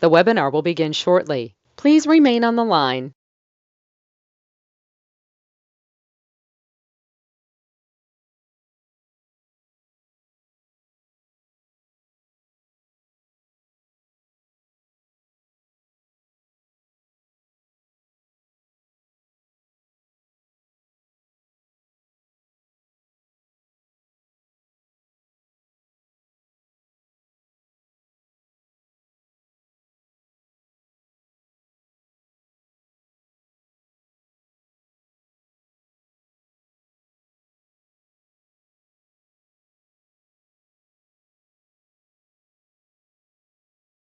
The webinar will begin shortly. Please remain on the line.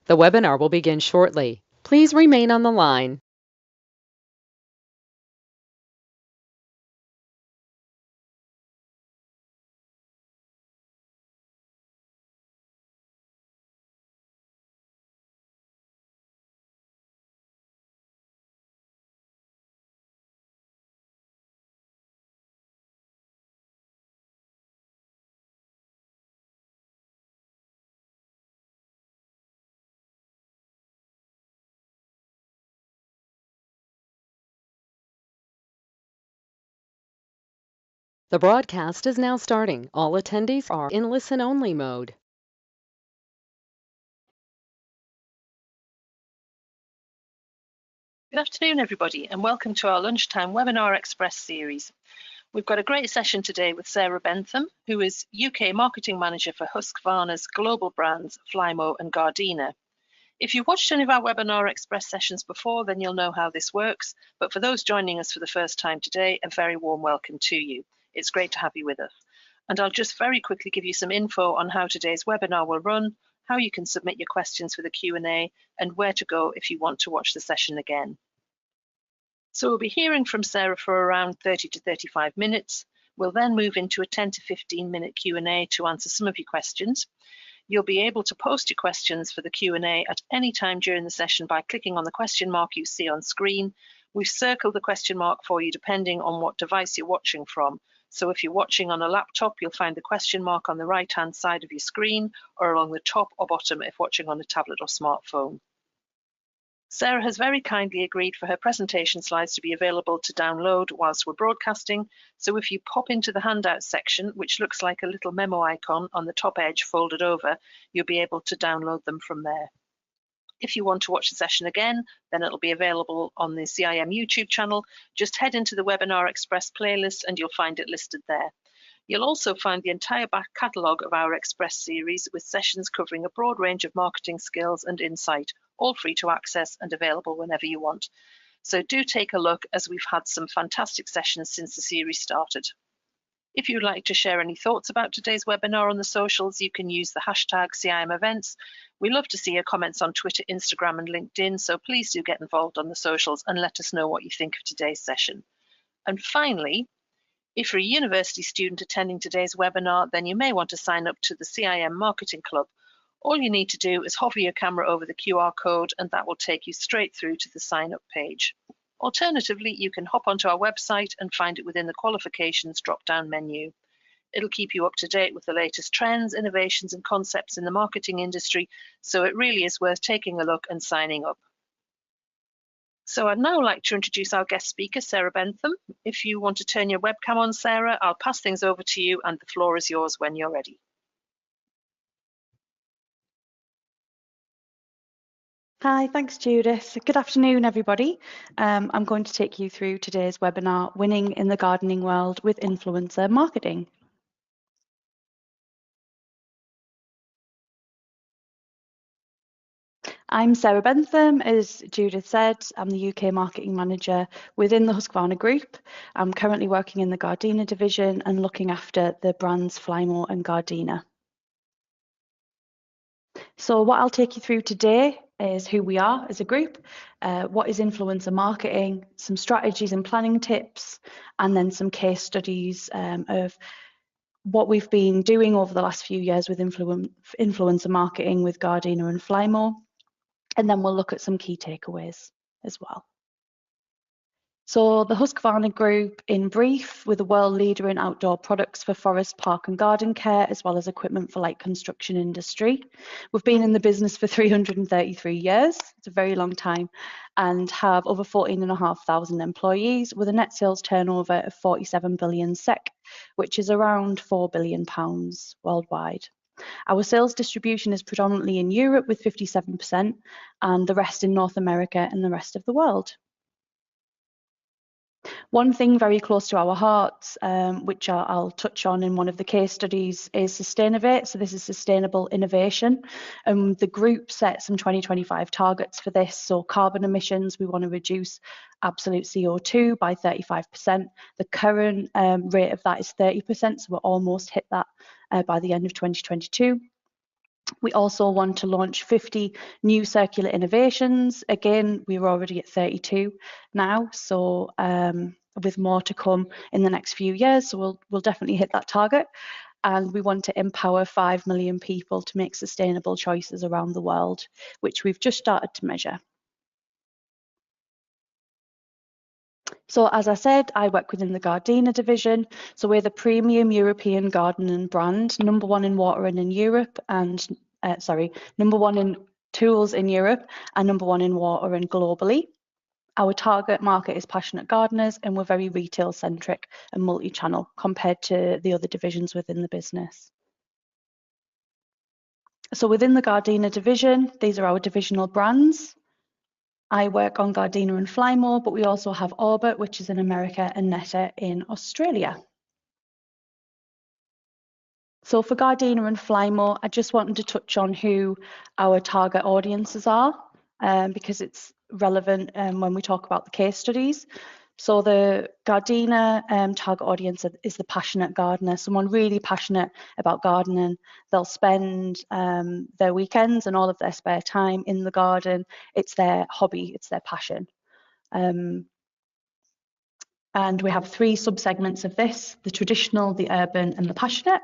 The webinar will begin shortly. Please remain on the line. The broadcast is now starting. All attendees are in listen-only mode. Good afternoon, everybody, and welcome to our Lunchtime Webinar Express series. We've got a great session today with Sarah Bentham, who is UK Marketing Manager for Husqvarna's global brands Flymo and Gardena. If you've watched any of our Webinar Express sessions before, then you'll know how this works. But for those joining us for the first time today, a very warm welcome to you. It's great to have you with us. And I'll just very quickly give you some info on how today's webinar will run, how you can submit your questions for the Q&A, and where to go if you want to watch the session again. So we'll be hearing from Sarah for around 30 to 35 minutes. We'll then move into a 10 to 15-minute Q&A to answer some of your questions. You'll be able to post your questions for the Q&A at any time during the session by clicking on the question mark you see on screen. We've circled the question mark for you depending on what device you're watching from. So if you're watching on a laptop, you'll find the question mark on the right-hand side of your screen or along the top or bottom if watching on a tablet or smartphone. Sarah has very kindly agreed for her presentation slides to be available to download whilst we're broadcasting. So if you pop into the handout section, which looks like a little memo icon on the top edge folded over, you'll be able to download them from there. If you want to watch the session again, then it'll be available on the CIM YouTube channel. Just head into the Webinar Express playlist and you'll find it listed there. You'll also find the entire back catalogue of our Express series with sessions covering a broad range of marketing skills and insight, all free to access and available whenever you want. So do take a look, as we've had some fantastic sessions since the series started. If you'd like to share any thoughts about today's webinar on the socials, you can use the hashtag CIM Events. We love to see your comments on Twitter, Instagram and LinkedIn, so please do get involved on the socials and let us know what you think of today's session. And finally, if you're a university student attending today's webinar, then you may want to sign up to the CIM Marketing Club. All you need to do is hover your camera over the QR code and that will take you straight through to the sign up page. Alternatively, you can hop onto our website and find it within the qualifications drop-down menu. It'll keep you up to date with the latest trends, innovations and concepts in the marketing industry, so it really is worth taking a look and signing up. So I'd now like to introduce our guest speaker, Sarah Bentham. If you want to turn your webcam on, Sarah, I'll pass things over to you and the floor is yours when you're ready. Hi, thanks Judith. Good afternoon everybody. I'm going to take you through today's webinar, Winning in the Gardening World with Influencer Marketing. I'm Sarah Bentham, as Judith said. I'm the UK Marketing Manager within the Husqvarna Group. I'm currently working in the Gardena division and looking after the brands Flymo and Gardena. So what I'll take you through today is who we are as a group, what is influencer marketing, some strategies and planning tips, and then some case studies of what we've been doing over the last few years with influencer marketing with Gardena and Flymo. And then we'll look at some key takeaways as well. So the Husqvarna Group, in brief, we're the world leader in outdoor products for forest, park and garden care, as well as equipment for light construction industry. We've been in the business for 333 years, it's a very long time, and have over 14,500 employees with a net sales turnover of 47 billion SEK, which is around £4 billion worldwide. Our sales distribution is predominantly in Europe with 57% and the rest in North America and the rest of the world. One thing very close to our hearts, which I'll touch on in one of the case studies, is Sustainavate. So this is sustainable innovation. The group set some 2025 targets for this. So carbon emissions, we want to reduce absolute CO2 by 35%. The current rate of that is 30%, so we'll almost hit that by the end of 2022. We also want to launch 50 new circular innovations. Again, we're already at 32 now, so with more to come in the next few years, so we'll definitely hit that target. And we want to empower 5 million people to make sustainable choices around the world, which we've just started to measure. So as I said, I work within the Gardena division. So we're the premium European gardening brand, #1 in watering in Europe and, #1 in tools in Europe and #1 in watering globally. Our target market is passionate gardeners and we're very retail centric and multi-channel compared to the other divisions within the business. So within the Gardena division, these are our divisional brands. I work on Gardena and Flymo, but we also have Orbit, which is in America, and Netta in Australia. So for Gardena and Flymo, I just wanted to touch on who our target audiences are, because it's relevant when we talk about the case studies. So the Gardena target audience is the passionate gardener, someone really passionate about gardening. They'll spend their weekends and all of their spare time in the garden. It's their hobby, it's their passion. And we have 3 subsegments of this: the traditional, the urban and the passionate.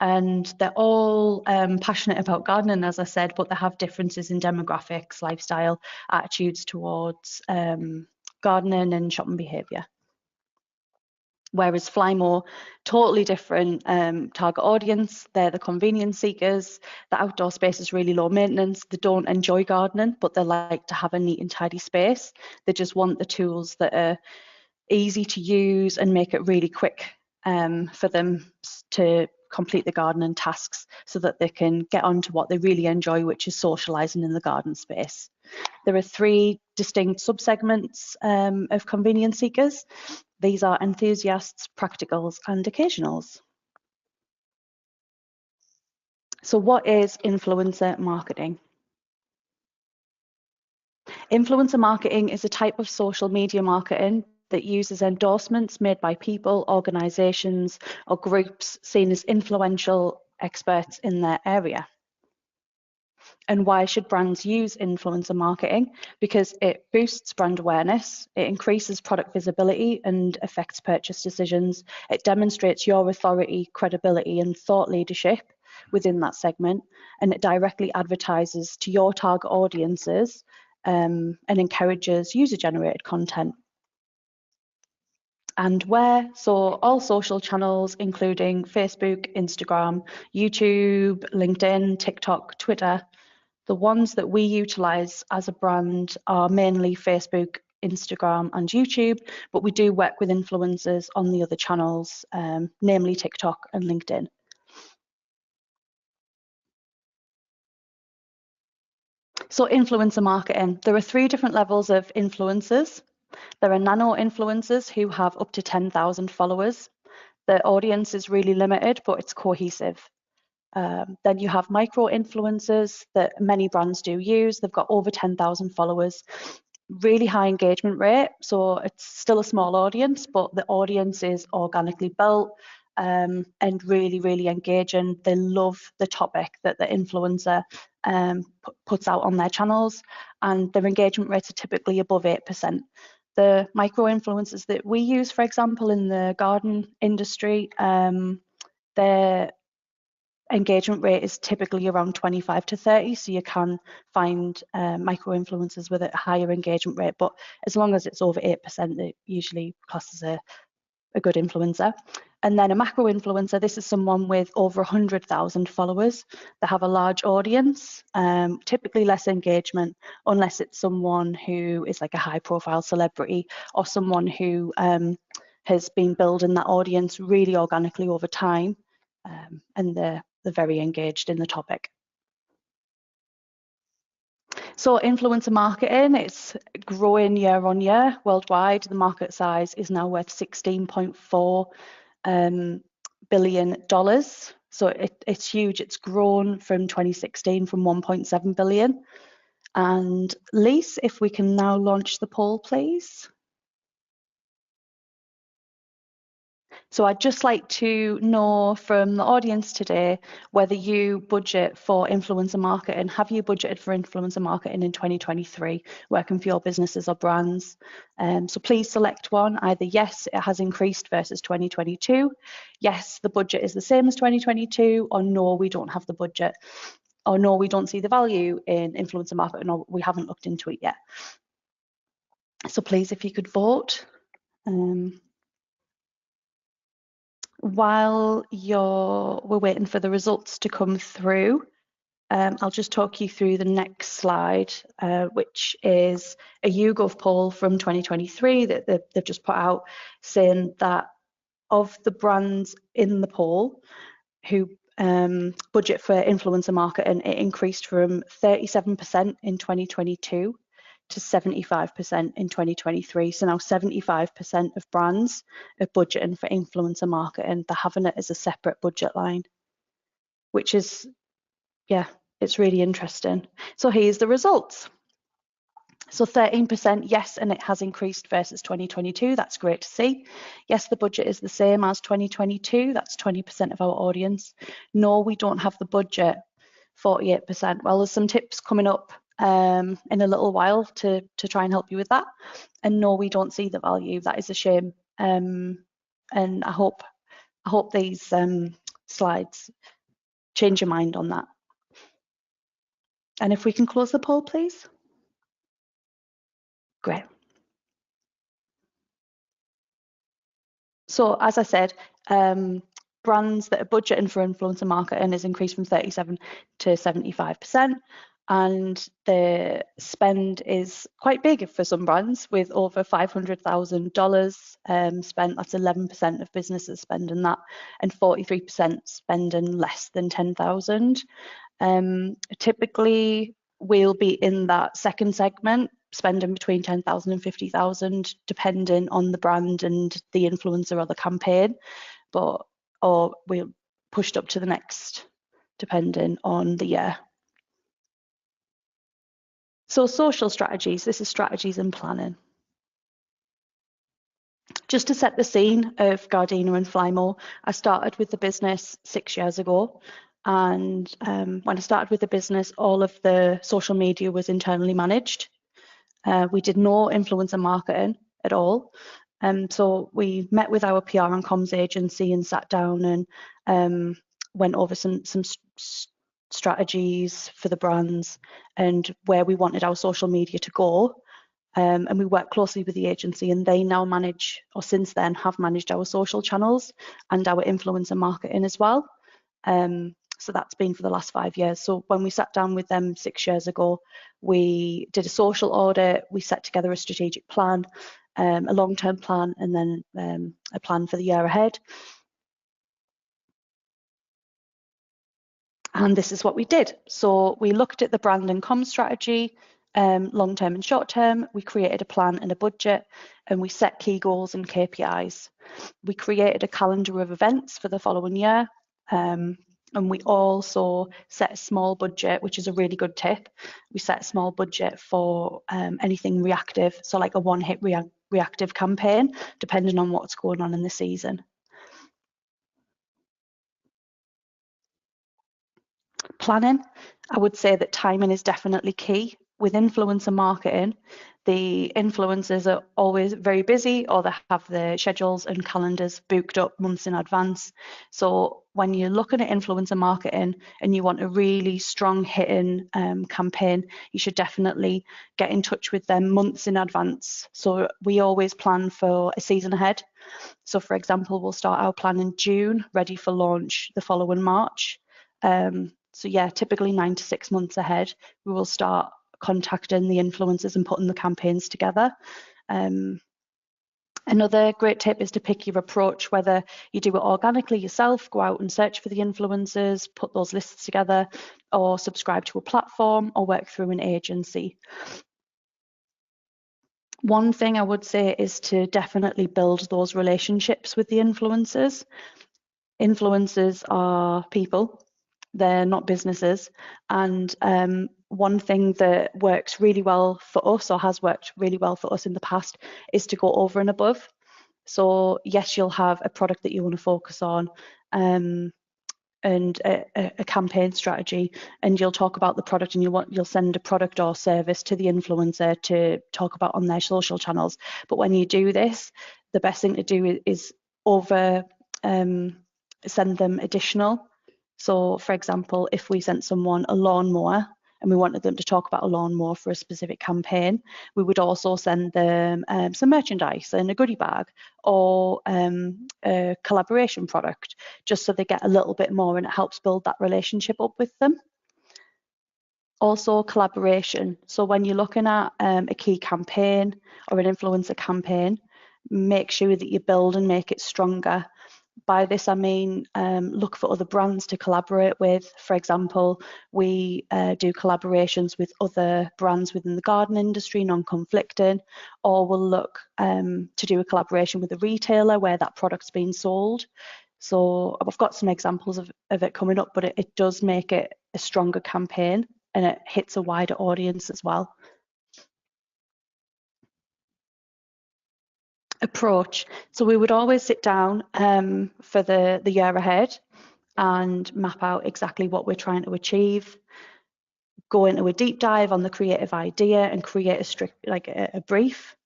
And they're all passionate about gardening, as I said, but they have differences in demographics, lifestyle, attitudes towards gardening and shopping behaviour. Whereas Flymo, totally different target audience. They're the convenience seekers. The outdoor space is really low maintenance. They don't enjoy gardening, but they like to have a neat and tidy space. They just want the tools that are easy to use and make it really quick for them to complete the gardening tasks so that they can get on to what they really enjoy, which is socialising in the garden space. There are 3 distinct subsegments of convenience seekers. These are enthusiasts, practicals and occasionals. So what is influencer marketing? Influencer marketing is a type of social media marketing that uses endorsements made by people, organisations or groups seen as influential experts in their area. And why should brands use influencer marketing? Because it boosts brand awareness, it increases product visibility and affects purchase decisions. It demonstrates your authority, credibility and thought leadership within that segment, and it directly advertises to your target audiences and encourages user-generated content. And where? So all social channels, including Facebook, Instagram, YouTube, LinkedIn, TikTok, Twitter. The ones that we utilise as a brand are mainly Facebook, Instagram and YouTube, but we do work with influencers on the other channels, namely TikTok and LinkedIn. So influencer marketing, there are 3 different levels of influencers. There are nano influencers who have up to 10,000 followers. The audience is really limited, but it's cohesive. Then you have micro influencers that many brands do use. They've got over 10,000 followers, really high engagement rate. So it's still a small audience, but the audience is organically built and really, really engaging. They love the topic that the influencer puts out on their channels, and their engagement rates are typically above 8%. The micro influencers that we use, for example, in the garden industry, they're engagement rate is typically around 25 to 30, so you can find micro-influencers with a higher engagement rate, but as long as it's over 8%, it usually classes a good influencer. And then a macro influencer, this is someone with over 100,000 followers that have a large audience, typically less engagement, unless it's someone who is like a high profile celebrity or someone who has been building that audience really organically over time, and they're very engaged in the topic. So influencer marketing, it's growing year on year worldwide. The market size is now worth $16.4 billion. So it's huge. It's grown from 2016 from 1.7 billion. And Lise, if we can now launch the poll, please. So I'd just like to know from the audience today whether you budget for influencer marketing. Have you budgeted for influencer marketing in 2023, working for your businesses or brands? So please select one, either yes, it has increased versus 2022, yes, the budget is the same as 2022, or no, we don't have the budget, or no, we don't see the value in influencer marketing, or we haven't looked into it yet. So please, if you could vote. While we're waiting for the results to come through, I'll just talk you through the next slide, which is a YouGov poll from 2023 that they've just put out, saying that of the brands in the poll who budget for influencer marketing, it increased from 37% in 2022 to 75% in 2023. So now 75% of brands are budgeting for influencer marketing. They're having it as a separate budget line, which is, yeah, it's really interesting. So here's the results. So 13% yes, and it has increased versus 2022. That's great to see. Yes, the budget is the same as 2022. That's 20% of our audience. No, we don't have the budget, 48%. Well, there's some tips coming up in a little while to try and help you with that. And no, we don't see the value. That is a shame. And I hope these slides change your mind on that. And if we can close the poll, please. Great. So as I said, brands that are budgeting for influencer marketing has increased from 37 to 75%. And the spend is quite big for some brands, with over $500,000 spent. That's 11% of businesses spending that, and 43% spending less than 10,000. Typically, we'll be in that second segment, spending between 10,000 and 50,000, depending on the brand and the influencer or the campaign, or we're pushed up to the next, depending on the year. So social strategies, this is strategies and planning. Just to set the scene of Gardena and Flymo, I started with the business 6 years ago. And when I started with the business, all of the social media was internally managed. We did no influencer marketing at all. So we met with our PR and comms agency and sat down and went over some strategies for the brands and where we wanted our social media to go. And we worked closely with the agency, and they now manage, or since then have managed, our social channels and our influencer marketing as well. So that's been for the last 5 years. So when we sat down with them 6 years ago, we did a social audit, we set together a strategic plan, a long-term plan, and then a plan for the year ahead. And this is what we did. So we looked at the brand and comms strategy, long-term and short-term. We created a plan and a budget, and we set key goals and KPIs. We created a calendar of events for the following year. And we also set a small budget, which is a really good tip. We set a small budget for anything reactive, so like a one-hit reactive campaign, depending on what's going on in the season. Planning, I would say that timing is definitely key. with influencer marketing, the influencers are always very busy, or they have their schedules and calendars booked up months in advance. So when you're looking at influencer marketing and you want a really strong hitting campaign, you should definitely get in touch with them months in advance. So we always plan for a season ahead. So for example, we'll start our plan in June, ready for launch the following March. So yeah, typically 9 to 6 months ahead, we will start contacting the influencers and putting the campaigns together. Another great tip is to pick your approach, whether you do it organically yourself, go out and search for the influencers, put those lists together, or subscribe to a platform or work through an agency. One thing I would say is to definitely build those relationships with the influencers. Influencers are people, they're not businesses. And one thing that works really well for us, or has worked really well for us in the past, is to go over and above. So yes, you'll have a product that you want to focus on, and a campaign strategy, and you'll talk about the product, and you'll send a product or service to the influencer to talk about on their social channels. But when you do this, the best thing to do is send them additional. So for example, if we sent someone a lawnmower and we wanted them to talk about a lawnmower for a specific campaign, we would also send them some merchandise and a goodie bag, or a collaboration product, just so they get a little bit more, and it helps build that relationship up with them. Also collaboration. So when you're looking at a key campaign or an influencer campaign, make sure that you build and make it stronger. By this I mean look for other brands to collaborate with. For example, we do collaborations with other brands within the garden industry, non-conflicting, or we'll look to do a collaboration with a retailer where that product's being sold. So I've got some examples of it coming up, but it does make it a stronger campaign, and it hits a wider audience as well. Approach. So we would always sit down for the year ahead and map out exactly what we're trying to achieve, go into a deep dive on the creative idea and create a strict, like a brief.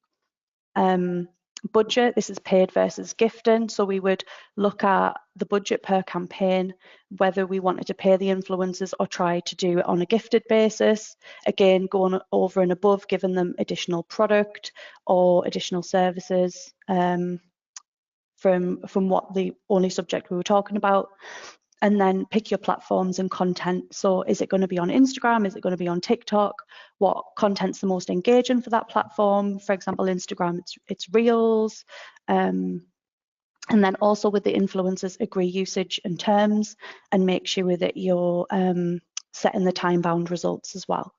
Budget, this is paid versus gifting. So we would look at the budget per campaign, whether we wanted to pay the influencers or try to do it on a gifted basis. Again, going over and above, giving them additional product or additional services from what the only subject we were talking about. And then pick your platforms and content. So is it going to be on Instagram? Is it going to be on TikTok? What content's the most engaging for that platform? For example, Instagram, it's Reels. And then also with the influencers, agree usage and terms, and make sure that you're setting the time-bound results as well.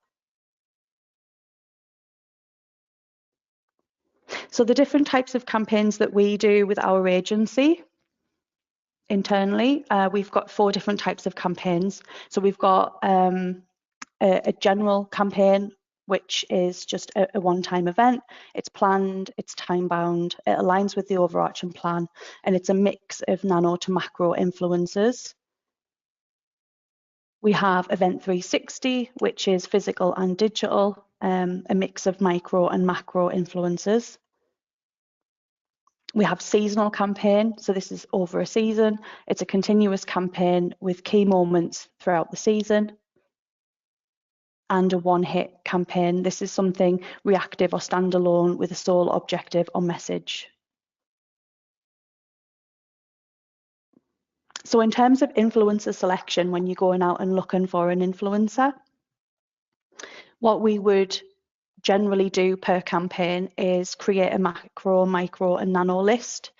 So the different types of campaigns that we do with our agency internally, we've got 4 different types of campaigns. So we've got a general campaign, which is just a one-time event. It's planned, it's time-bound, it aligns with the overarching plan, and it's a mix of nano to macro influencers. We have Event 360, which is physical and digital, a mix of micro and macro influencers. We have seasonal campaign, so this is over a season. It's a continuous campaign with key moments throughout the season. And a one-hit campaign. This is something reactive or standalone with a sole objective or message. So in terms of influencer selection, when you're going out and looking for an influencer, what we would generally do per campaign is create a macro, micro and nano list.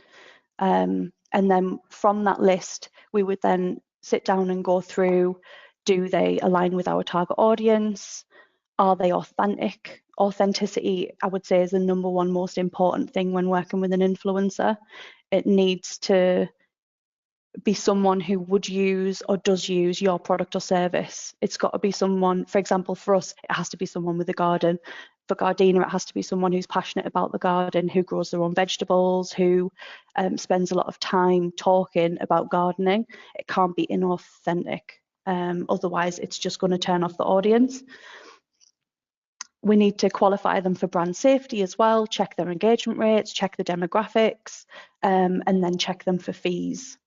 And then from that list, we would then sit down and go through, do they align with our target audience? Are they authentic? Authenticity, I would say, is the #1 most important thing when working with an influencer. It needs to be someone who would use or does use your product or service. It's got to be someone, for example, for us, it has to be someone with a garden. For Gardena, it has to be someone who's passionate about the garden, who grows their own vegetables, who spends a lot of time talking about gardening. It can't be inauthentic. Otherwise, it's just going to turn off the audience. We need to qualify them for brand safety as well, check their engagement rates, check the demographics, and then check them for fees.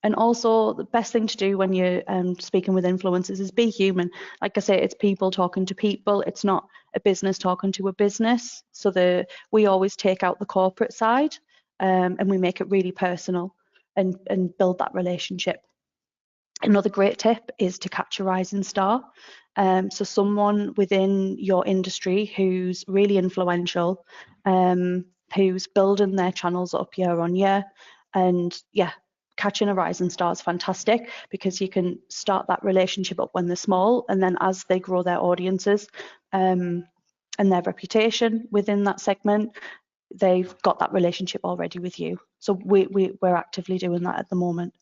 And also, the best thing to do when you're speaking with influencers is be human. Like I say, it's people talking to people. It's not a business talking to a business. So we always take out the corporate side, and we make it really personal and build that relationship. Another great tip is to catch a rising star. So someone within your industry who's really influential, who's building their channels up year on year. And yeah, catching a rising star is fantastic because you can start that relationship up when they're small, and then as they grow their audiences and their reputation within that segment, they've got that relationship already with you. So we're actively doing that at the moment.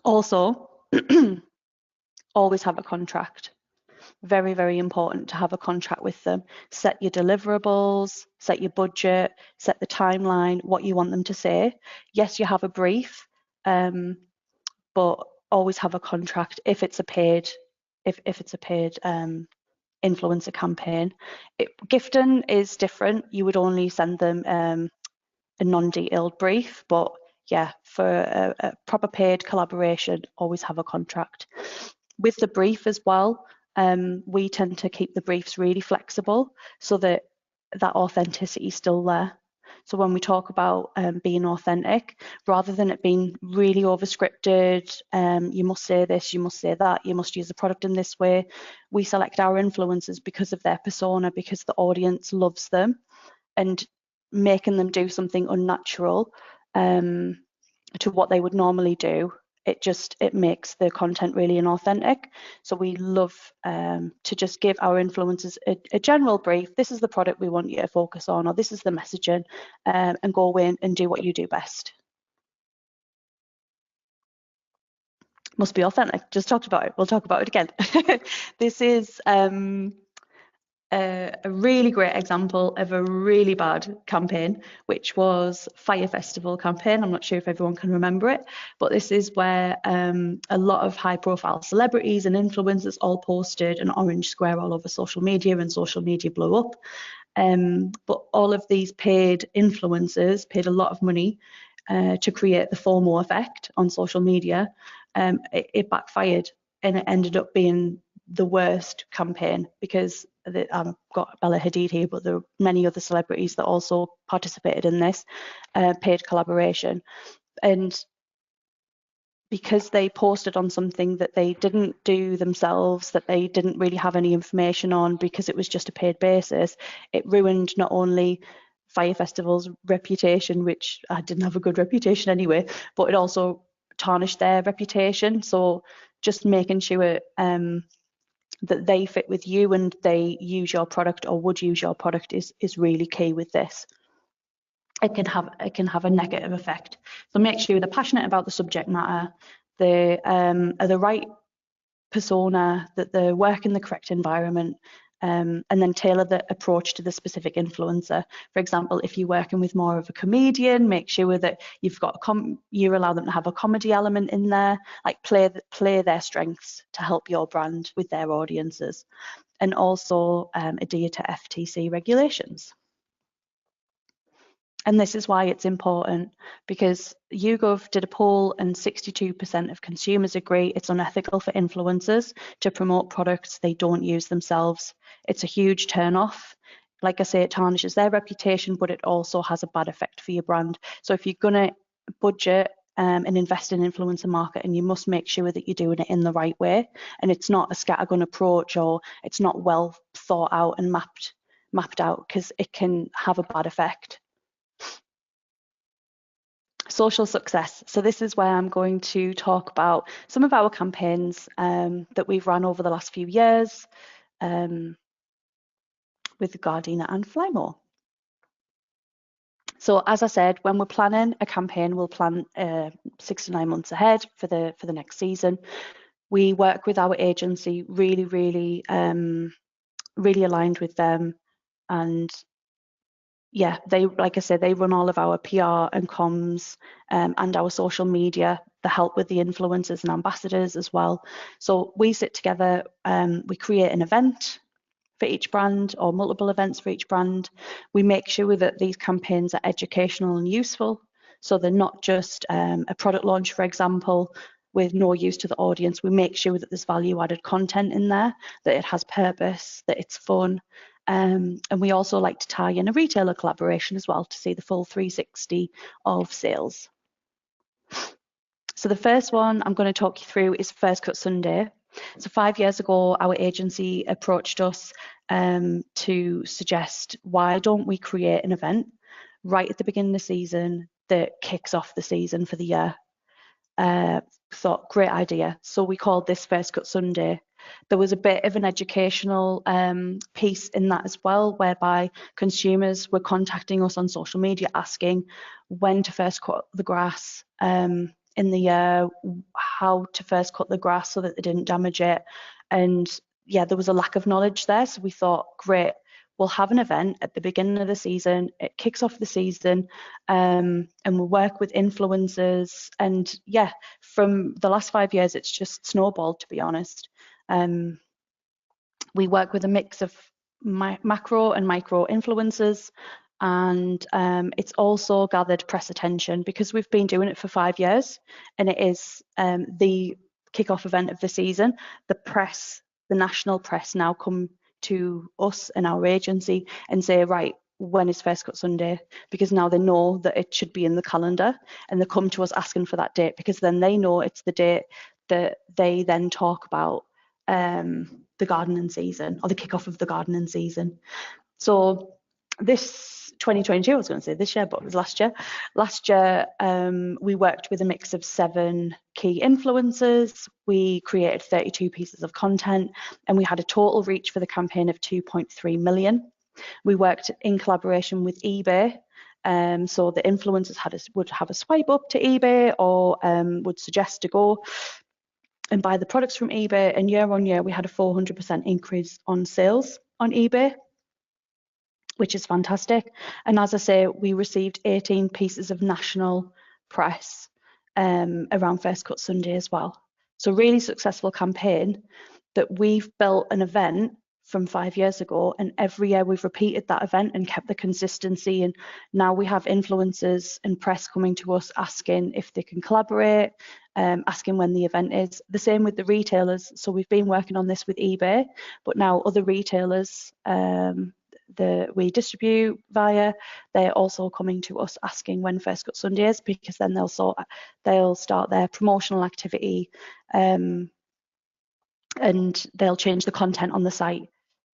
Also, always have a contract. Very, very important to have a contract with them. Set your deliverables, set your budget, set the timeline, what you want them to say. Yes, you have a brief, but always have a contract if it's a paid, if it's a paid influencer campaign. Gifting is different. You would only send them a non-detailed brief, but yeah, for a proper paid collaboration, always have a contract. With the brief as well, we tend to keep the briefs really flexible so that that authenticity is still there. So when we talk about being authentic, rather than it being really overscripted, you must say this, you must say that, you must use the product in this way, we select our influencers because of their persona, because the audience loves them, and making them do something unnatural to what they would normally do, it makes the content really inauthentic. So we love to just give our influencers a general brief. This is the product we want you to focus on, or this is the messaging, and go away and do what you do best. Must be authentic. Just talked about it. We'll talk about it again. This is a really great example of a really bad campaign, which was Fire Festival campaign. I'm not sure if everyone can remember it, but this is where a lot of high profile celebrities and influencers all posted an orange square all over social media, and social media blew up. But all of these paid influencers paid a lot of money to create the FOMO effect on social media. It backfired, and it ended up being the worst campaign because I've got Bella Hadid here, but there are many other celebrities that also participated in this paid collaboration. And because they posted on something that they didn't do themselves, that they didn't really have any information on, because it was just a paid basis, it ruined not only Fire Festival's reputation, which I didn't have a good reputation anyway, but it also tarnished their reputation. So just making sure that they fit with you and they use your product or would use your product is really key with this. It can have a negative effect. So make sure they're passionate about the subject matter, they are the right persona, that they work in the correct environment, and then tailor the approach to the specific influencer. For example, if you're working with more of a comedian, make sure that you've got you allow them to have a comedy element in there, like play their strengths to help your brand with their audiences, and also adhere to FTC regulations. And this is why it's important, because YouGov did a poll and 62% of consumers agree it's unethical for influencers to promote products they don't use themselves. It's a huge turn-off. Like I say, it tarnishes their reputation, but it also has a bad effect for your brand. So if you're going to budget and invest in influencer marketing, you must make sure that you're doing it in the right way, and it's not a scattergun approach, or it's not well thought out and mapped out, because it can have a bad effect. Social success. So this is where I'm going to talk about some of our campaigns that we've run over the last few years with Gardena and Flymo. So as I said, when we're planning a campaign, we'll plan 6 to 9 months ahead for the next season. We work with our agency really aligned with them, and yeah, like I said, they run all of our PR and comms and our social media the help with the influencers and ambassadors as well. So we sit together, we create an event for each brand or multiple events for each brand. We make sure that these campaigns are educational and useful. So they're not just a product launch, for example, with no use to the audience. We make sure that there's value added content in there, that it has purpose, that it's fun. And we also like to tie in a retailer collaboration as well to see the full 360 of sales. So the first one I'm going to talk you through is First Cut Sunday. So 5 years ago, our agency approached us to suggest, why don't we create an event right at the beginning of the season that kicks off the season for the year? Thought, great idea. So we called this First Cut Sunday. There was a bit of an educational piece in that as well, whereby consumers were contacting us on social media asking when to first cut the grass in the year, how to first cut the grass so that they didn't damage it. And yeah, there was a lack of knowledge there. So we thought, great, we'll have an event at the beginning of the season. It kicks off the season, and we'll work with influencers. And yeah, from the last 5 years, it's just snowballed, to be honest. We work with a mix of macro and micro influencers, and it's also gathered press attention because we've been doing it for 5 years, and it is the kickoff event of the season. The press, the national press, now come to us and our agency and say, right, when is First Cut Sunday? Because now they know that it should be in the calendar, and they come to us asking for that date, because then they know it's the date that they then talk about the gardening season, or the kickoff of the gardening season. So this 2022, I was going to say this year, but it was last year. Last year, we worked with a mix of 7 key influencers. We created 32 pieces of content, and we had a total reach for the campaign of 2.3 million. We worked in collaboration with eBay. So the influencers would have a swipe up to eBay, or would suggest to go and buy the products from eBay. And year on year, we had a 400% increase on sales on eBay, which is fantastic. And as I say, we received 18 pieces of national press around First Cut Sunday as well. So really successful campaign that we've built an event from 5 years ago, and every year we've repeated that event and kept the consistency. And now we have influencers and press coming to us asking if they can collaborate, asking when the event is. The same with the retailers. So we've been working on this with eBay, but now other retailers we distribute via, they're also coming to us asking when First Cut Sunday is, because then they'll start their promotional activity, and they'll change the content on the site.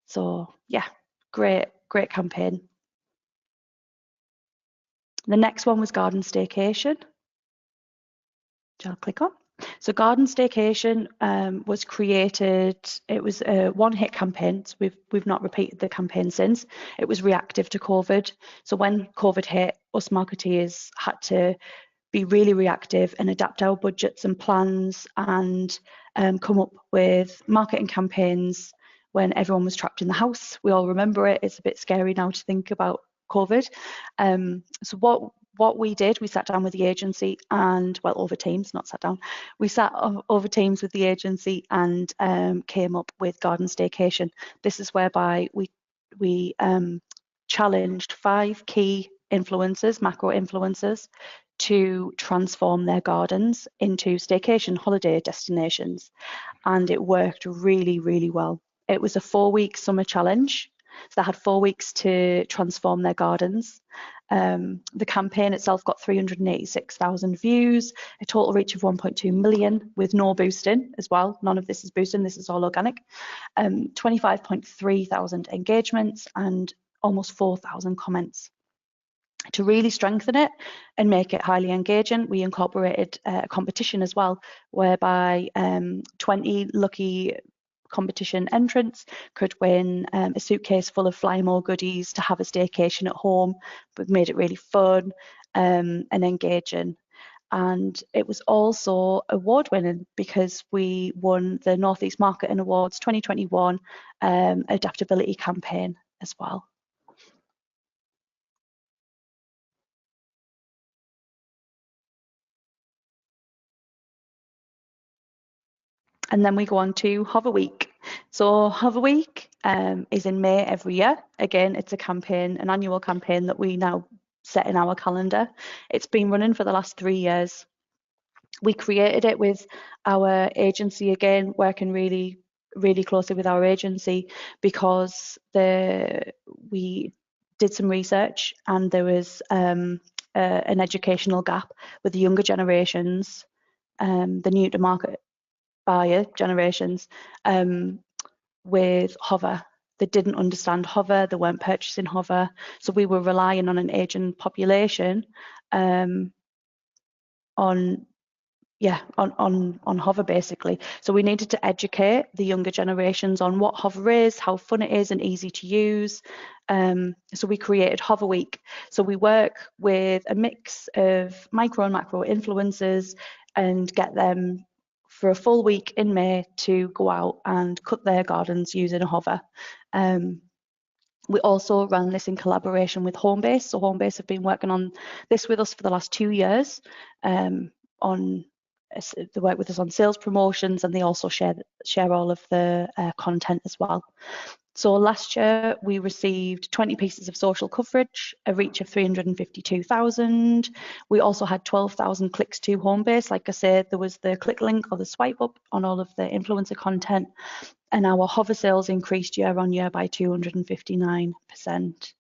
So yeah, great campaign. The next one was Garden Staycation, which I'll click on. So Garden Staycation was created, it was a one-hit campaign. So we've not repeated the campaign since. It was reactive to COVID. So when COVID hit, us marketeers had to be really reactive and adapt our budgets and plans, and come up with marketing campaigns when everyone was trapped in the house. We all remember it. It's a bit scary now to think about COVID. So what we did, we sat down with the agency and, well, over Teams, not sat down. We sat over Teams with the agency and came up with Garden Staycation. This is whereby we challenged 5 key influencers, macro influencers, to transform their gardens into staycation holiday destinations. And it worked really, really well. It was a 4-week summer challenge. So they had 4 weeks to transform their gardens. The campaign itself got 386,000 views, a total reach of 1.2 million with no boosting as well. None of this is boosting, this is all organic. 25.3 thousand engagements and almost 4,000 comments. To really strengthen it and make it highly engaging, we incorporated a competition as well, whereby 20 lucky competition entrants could win a suitcase full of Flymo goodies to have a staycation at home. We've made it really fun and engaging. And it was also award winning because we won the North East Marketing Awards 2021 adaptability campaign as well. And then we go on to Hover Week. So Hover Week is in May every year. Again, it's a campaign, an annual campaign that we now set in our calendar. It's been running for the last 3 years. We created it with our agency, again, working really, really closely with our agency, because we did some research and there was an educational gap with the younger generations, the new to market buyer generations, with Hover. They didn't understand Hover, they weren't purchasing Hover, so we were relying on an aging population on Hover basically. So we needed to educate the younger generations on what Hover is, how fun it is and easy to use. So we created Hover Week. So we work with a mix of micro and macro influencers and get them for a full week in May to go out and cut their gardens using a Hover. We also ran this in collaboration with Homebase. So Homebase have been working on this with us for the last 2 years. They work with us on sales promotions, and they also share all of the content as well. So last year we received 20 pieces of social coverage, a reach of 352,000. We also had 12,000 clicks to Homebase. Like I said, there was the click link or the swipe up on all of the influencer content, and our Hover sales increased year on year by 259%.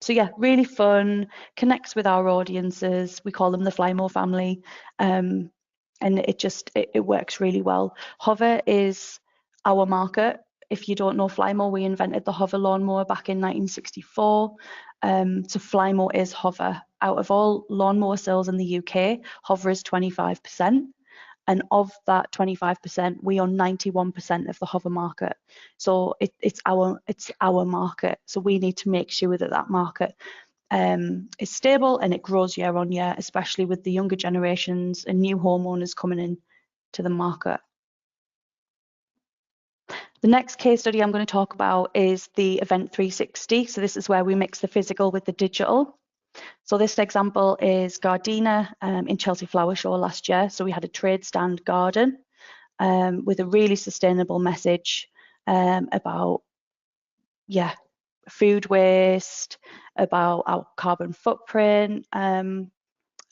So yeah, really fun, connects with our audiences. We call them the Flymo family, and it works really well. Hover is our market. If you don't know Flymo, we invented the Hover lawnmower back in 1964. So Flymo is Hover. Out of all lawnmower sales in the UK, Hover is 25%. And of that 25%, we own 91% of the Hover market. So it's our market. So we need to make sure that market is stable and it grows year on year, especially with the younger generations and new homeowners coming in to the market. The next case study I'm going to talk about is the Event 360. So this is where we mix the physical with the digital. So this example is Gardena in Chelsea Flower Show last year. So we had a trade stand garden with a really sustainable message about food waste, about our carbon footprint,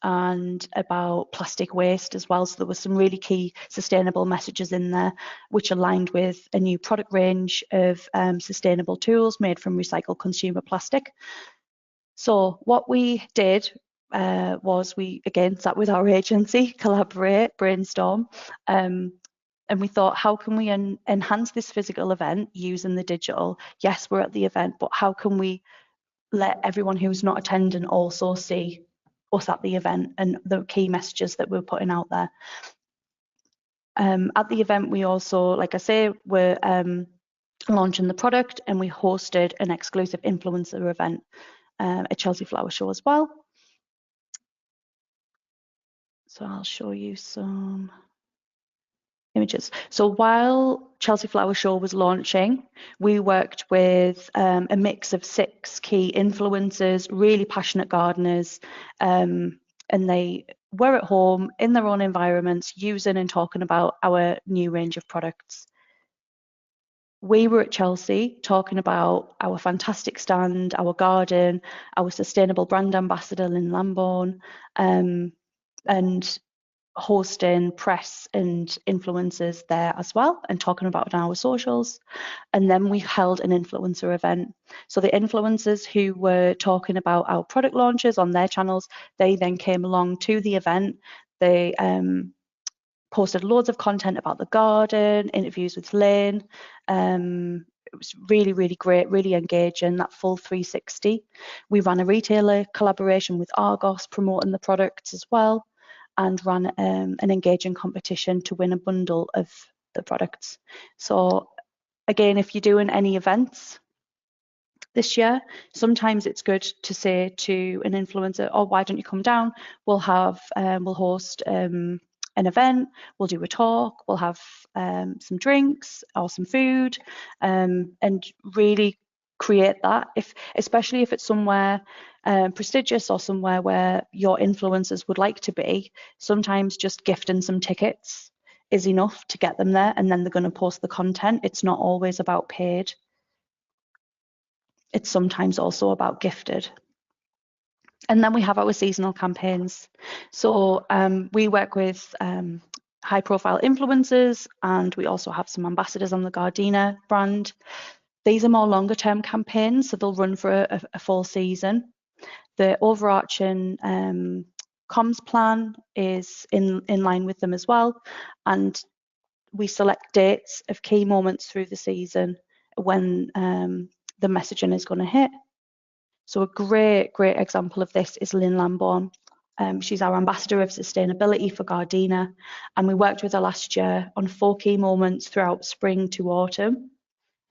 and about plastic waste as well. So there were some really key sustainable messages in there, which aligned with a new product range of sustainable tools made from recycled consumer plastic. So what we did was we again sat with our agency, collaborate, brainstorm, and we thought, how can we enhance this physical event using the digital? Yes, we're at the event, but how can we let everyone who's not attending also see us at the event and the key messages that we're putting out there? At the event, we also, like I say, we're launching the product, and we hosted an exclusive influencer event at Chelsea Flower Show as well. So I'll show you some images. So while Chelsea Flower Show was launching, we worked with a mix of 6 key influencers, really passionate gardeners, and they were at home in their own environments using and talking about our new range of products. We were at Chelsea talking about our fantastic stand, our garden, our sustainable brand ambassador, Lynn Lambourne, and hosting press and influencers there as well and talking about our socials. And then we held an influencer event. So the influencers who were talking about our product launches on their channels, they then came along to the event. They posted loads of content about the garden, interviews with Lynn. It was really, really great, really engaging, that full 360. We ran a retailer collaboration with Argos promoting the products as well, and ran an engaging competition to win a bundle of the products. So again, if you're doing any events this year, sometimes it's good to say to an influencer, oh, why don't you come down? We'll host an event, we'll do a talk, we'll have some drinks or some food, and really create that, especially if it's somewhere prestigious or somewhere where your influencers would like to be. Sometimes just gifting some tickets is enough to get them there, and then they're going to post the content. It's not always about paid. It's sometimes also about gifted. And then we have our seasonal campaigns. So we work with high profile influencers, and we also have some ambassadors on the Gardena brand. These are more longer term campaigns, so they'll run for a full season. The overarching comms plan is in line with them as well, and we select dates of key moments through the season when the messaging is going to hit. So a great example of this is Lynn Lambourne. She's our ambassador of sustainability for Gardena, and we worked with her last year on 4 key moments throughout spring to autumn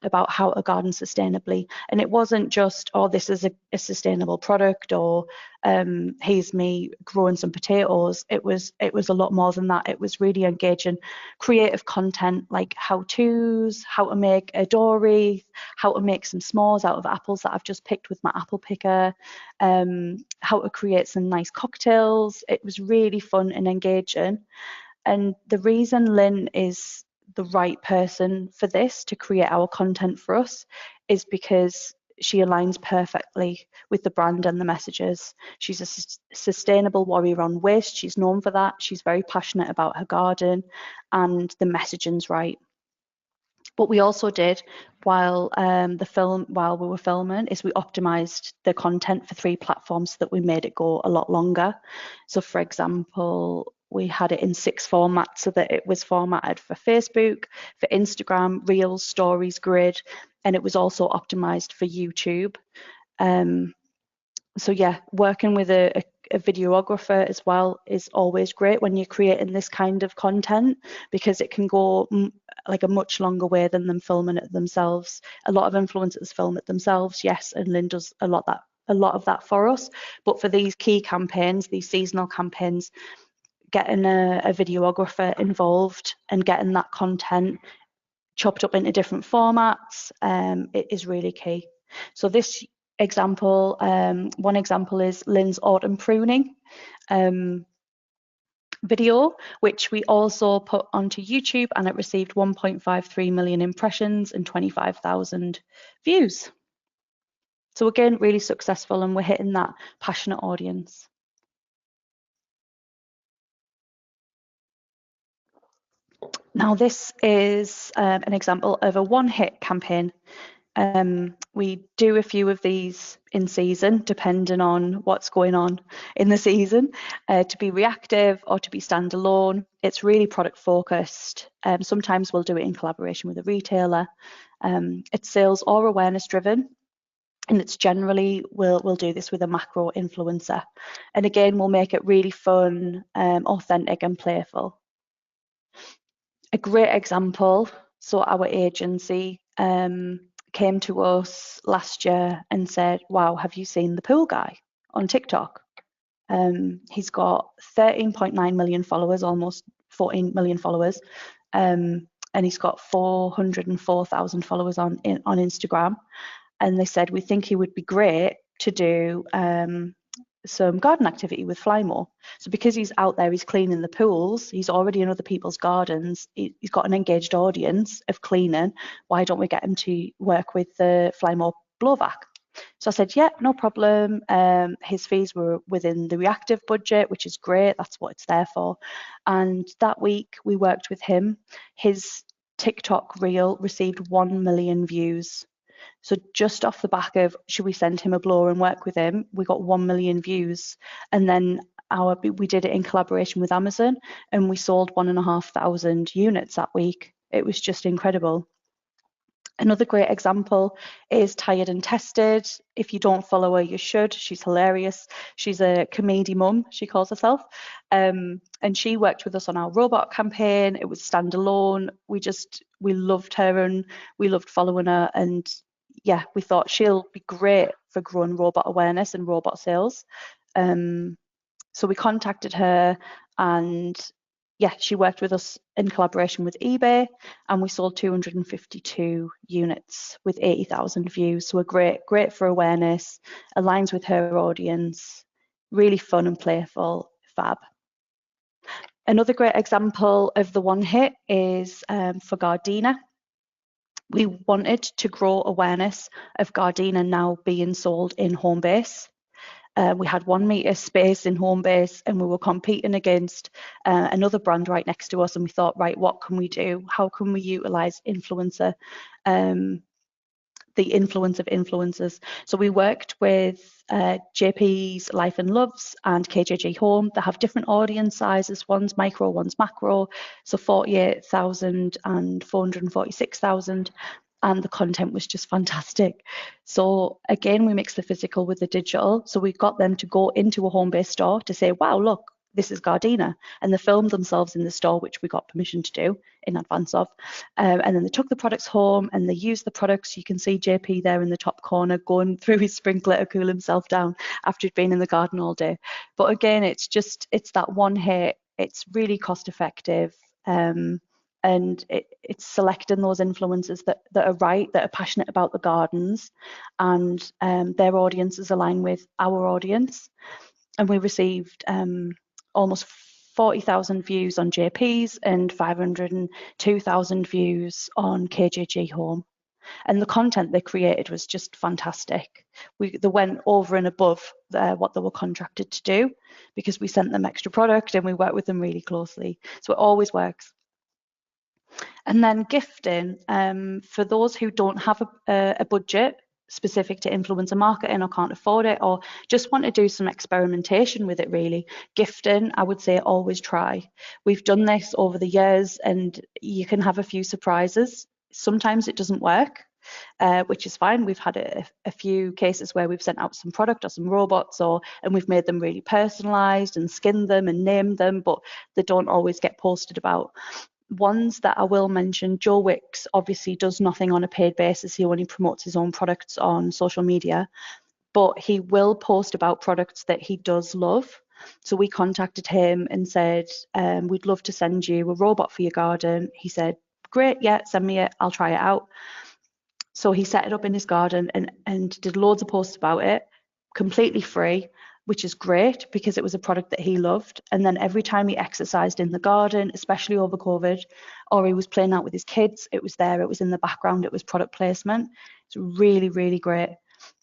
about how to garden sustainably. And it wasn't just, oh, this is a sustainable product, or here's me growing some potatoes. It was a lot more than that. It was really engaging creative content like how-tos, how to make a dough wreath, how to make some s'mores out of apples that I've just picked with my apple picker, how to create some nice cocktails. It was really fun and engaging. And the reason Lynn is the right person for this to create our content for us is because she aligns perfectly with the brand and the messages. She's a sustainable warrior on waste. She's known for that. She's very passionate about her garden, and the messaging's right. What we also did while we were filming is we optimized the content for 3 platforms so that we made it go a lot longer. So for example, we had it in 6 formats so that it was formatted for Facebook, for Instagram, Reels, Stories, Grid, and it was also optimized for YouTube. So yeah, working with a videographer as well is always great when you're creating this kind of content, because it can go like a much longer way than them filming it themselves. A lot of influencers film it themselves, yes, and Lynn does a lot of that for us. But for these key campaigns, these seasonal campaigns, getting a videographer involved and getting that content chopped up into different formats, it is really key. So this example, one example is Lynn's autumn pruning video, which we also put onto YouTube, and it received 1.53 million impressions and 25,000 views. So again, really successful, and we're hitting that passionate audience. Now this is an example of a one-hit campaign. We do a few of these in season, depending on what's going on in the season, to be reactive or to be standalone. It's really product focused. Sometimes we'll do it in collaboration with a retailer. It's sales or awareness driven. And it's generally, we'll do this with a macro influencer. And again, we'll make it really fun, authentic and playful. A great example, so our agency came to us last year and said, wow, have you seen the pool guy on TikTok? He's got 13.9 million followers, almost 14 million followers, and he's got 404,000 followers on Instagram. And they said, we think he would be great to do some garden activity with Flymo. So because he's out there, he's cleaning the pools, he's already in other people's gardens, he's got an engaged audience of cleaning, why don't we get him to work with the Flymo blowback? So I said, yeah, no problem. His fees were within the reactive budget, which is great, that's what it's there for. And that week we worked with him. His TikTok reel received 1 million views. So just off the back of, should we send him a blower and work with him, we got 1 million views. And then we did it in collaboration with Amazon, and we sold 1,500 units that week. It was just incredible. Another great example is Tired and Tested. If you don't follow her, you should. She's hilarious. She's a comedy mum, she calls herself. And she worked with us on our robot campaign. It was standalone. We loved her and we loved following her. And yeah, we thought she'll be great for growing robot awareness and robot sales. So we contacted her, and yeah, she worked with us in collaboration with eBay, and we sold 252 units with 80,000 views. So we're great for awareness, aligns with her audience, really fun and playful, fab. Another great example of the one hit is for Gardena. We wanted to grow awareness of Gardena now being sold in Homebase. We had 1 metre space in Homebase, and we were competing against another brand right next to us, and we thought, right, what can we do? How can we utilise influencer, the influence of influencers? So we worked with JP's Life and Loves and KJG Home. They have different audience sizes. One's micro, one's macro. So 48,000 and 446,000. And the content was just fantastic. So again, we mixed the physical with the digital. So we got them to go into a home-based store to say, wow, look, this is Gardena. And they filmed themselves in the store, which we got permission to do in advance of. And then they took the products home and they used the products. You can see JP there in the top corner going through his sprinkler to cool himself down after he'd been in the garden all day. But again, it's that one hit. It's really cost effective. And it's selecting those influencers that are right, that are passionate about the gardens, and their audiences align with our audience. And we received almost 40,000 views on JP's and 502,000 views on KJG Home. And the content they created was just fantastic. They went over and above what they were contracted to do, because we sent them extra product and we worked with them really closely. So it always works. And then gifting, for those who don't have a budget specific to influencer marketing or can't afford it, or just want to do some experimentation with it really, gifting, I would say always try. We've done this over the years and you can have a few surprises. Sometimes it doesn't work, which is fine. We've had a few cases where we've sent out some product or some robots, and we've made them really personalized and skinned them and named them, but they don't always get posted about. Ones that I will mention, Joe Wicks obviously does nothing on a paid basis. He only promotes his own products on social media, but he will post about products that he does love. So we contacted him and said, we'd love to send you a robot for your garden. He said, great, yeah, send me it, I'll try it out. So he set it up in his garden and did loads of posts about it, completely free, which is great because it was a product that he loved. And then every time he exercised in the garden, especially over COVID, or he was playing out with his kids, it was there, it was in the background, it was product placement. It's really, really great.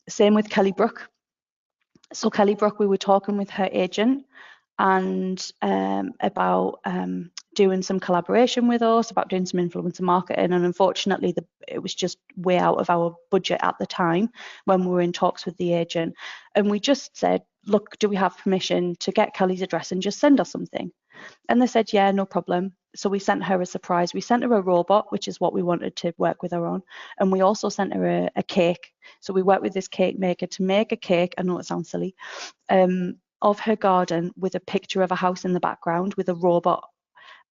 Same with Kelly Brook. So Kelly Brook, we were talking with her agent and about doing some collaboration with us, about doing some influencer marketing, and unfortunately it was just way out of our budget at the time when we were in talks with the agent. And we just said, look, do we have permission to get Kelly's address and just send us something? And they said, yeah, no problem. So we sent her a surprise. We sent her a robot, which is what we wanted to work with her on. And we also sent her a cake. So we worked with this cake maker to make a cake, I know it sounds silly, of her garden with a picture of a house in the background with a robot.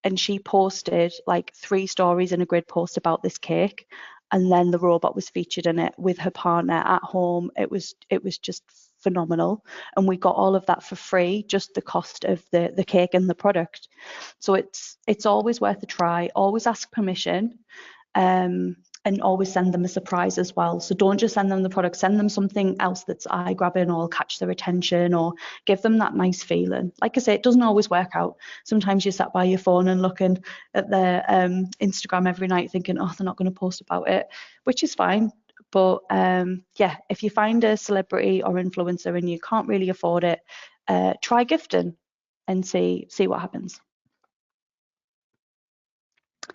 And she posted like 3 stories in a grid post about this cake. And then the robot was featured in it with her partner at home. It was just phenomenal. And we got all of that for free, just the cost of the cake and the product. So it's always worth a try. Always ask permission. And always send them a surprise as well. So don't just send them the product, send them something else that's eye-grabbing or catch their attention or give them that nice feeling. Like I say, it doesn't always work out. Sometimes you're sat by your phone and looking at their Instagram every night thinking, oh, they're not going to post about it, which is fine. But yeah, if you find a celebrity or influencer and you can't really afford it, try gifting and see what happens.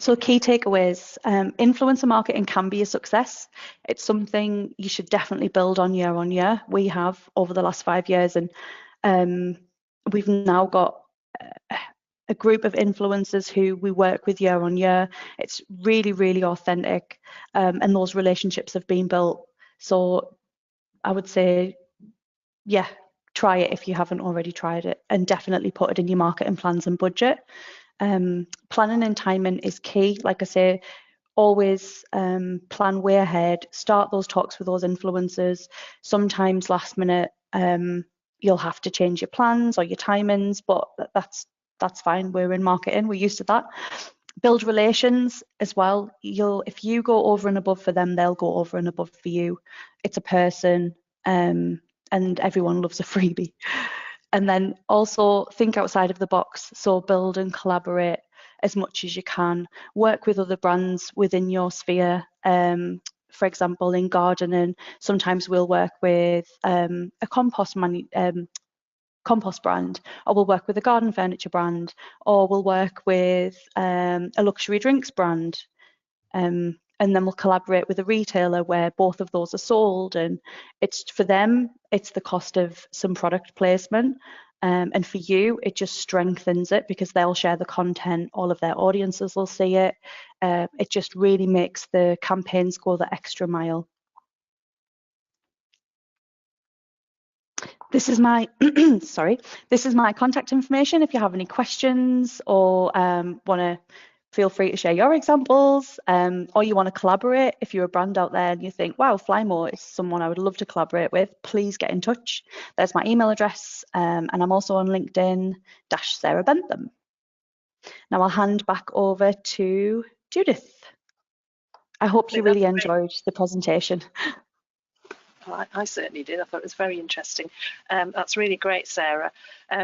So key takeaways, influencer marketing can be a success. It's something you should definitely build on year. We have over the last 5 years, and we've now got a group of influencers who we work with year on year. It's really, really authentic, and those relationships have been built. So I would say, yeah, try it if you haven't already tried it, and definitely put it in your marketing plans and budget. Planning and timing is key. Like I say, always plan way ahead, start those talks with those influencers. Sometimes last minute you'll have to change your plans or your timings, but that's fine. We're in marketing, we're used to that. Build relations as well. If you go over and above for them, they'll go over and above for you. It's a person, and everyone loves a freebie. And then also think outside of the box. So build and collaborate as much as you can. Work with other brands within your sphere. For example, in gardening, sometimes we'll work with a compost brand, or we'll work with a garden furniture brand, or we'll work with a luxury drinks brand. And then we'll collaborate with a retailer where both of those are sold, and it's for them, it's the cost of some product placement. And for you, it just strengthens it because they'll share the content, all of their audiences will see it. It just really makes the campaigns go the extra mile. This is my this is my contact information. If you have any questions or want to, feel free to share your examples, or you want to collaborate. If you're a brand out there and you think, wow, Flymo is someone I would love to collaborate with, please get in touch. There's my email address, and I'm also on LinkedIn _Sarah Bentham. Now I'll hand back over to Judith. I hope you really enjoyed the presentation. I certainly did. I thought it was very interesting. That's really great, Sarah.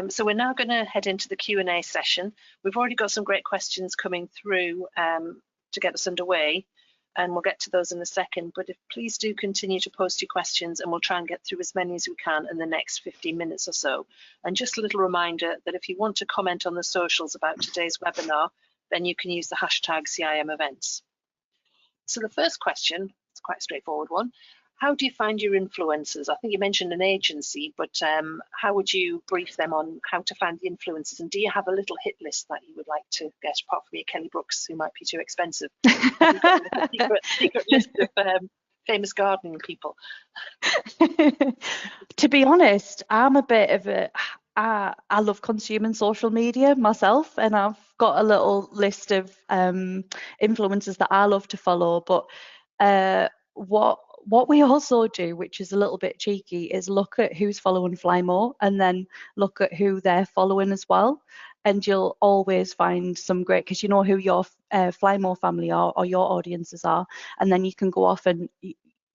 So we're now going to head into the Q&A session. We've already got some great questions coming through to get us underway, and we'll get to those in a second. But please do continue to post your questions, and we'll try and get through as many as we can in the next 15 minutes or so. And just a little reminder that if you want to comment on the socials about today's webinar, then you can use the hashtag CIM events. So the first question, it's quite a straightforward one. How do you find your influencers? I think you mentioned an agency, but how would you brief them on how to find the influencers? And do you have a little hit list that you would like to get, apart from your Kelly Brooks, who might be too expensive? Have you got a secret list of famous gardening people? To be honest, I'm a bit of a... I love consuming social media myself, and I've got a little list of influencers that I love to follow. But what we also do, which is a little bit cheeky, is look at who's following Flymo and then look at who they're following as well. And you'll always find some great, because you know who your Flymo family are or your audiences are, and then you can go off and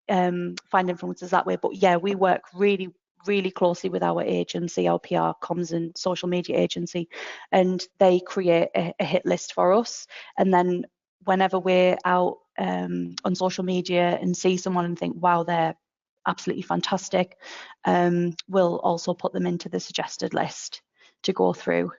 find influencers that way. But yeah, we work really closely with our agency, our PR, comms and social media agency, and they create a hit list for us. And then whenever we're out on social media and see someone and think, wow, they're absolutely fantastic, we'll also put them into the suggested list to go through.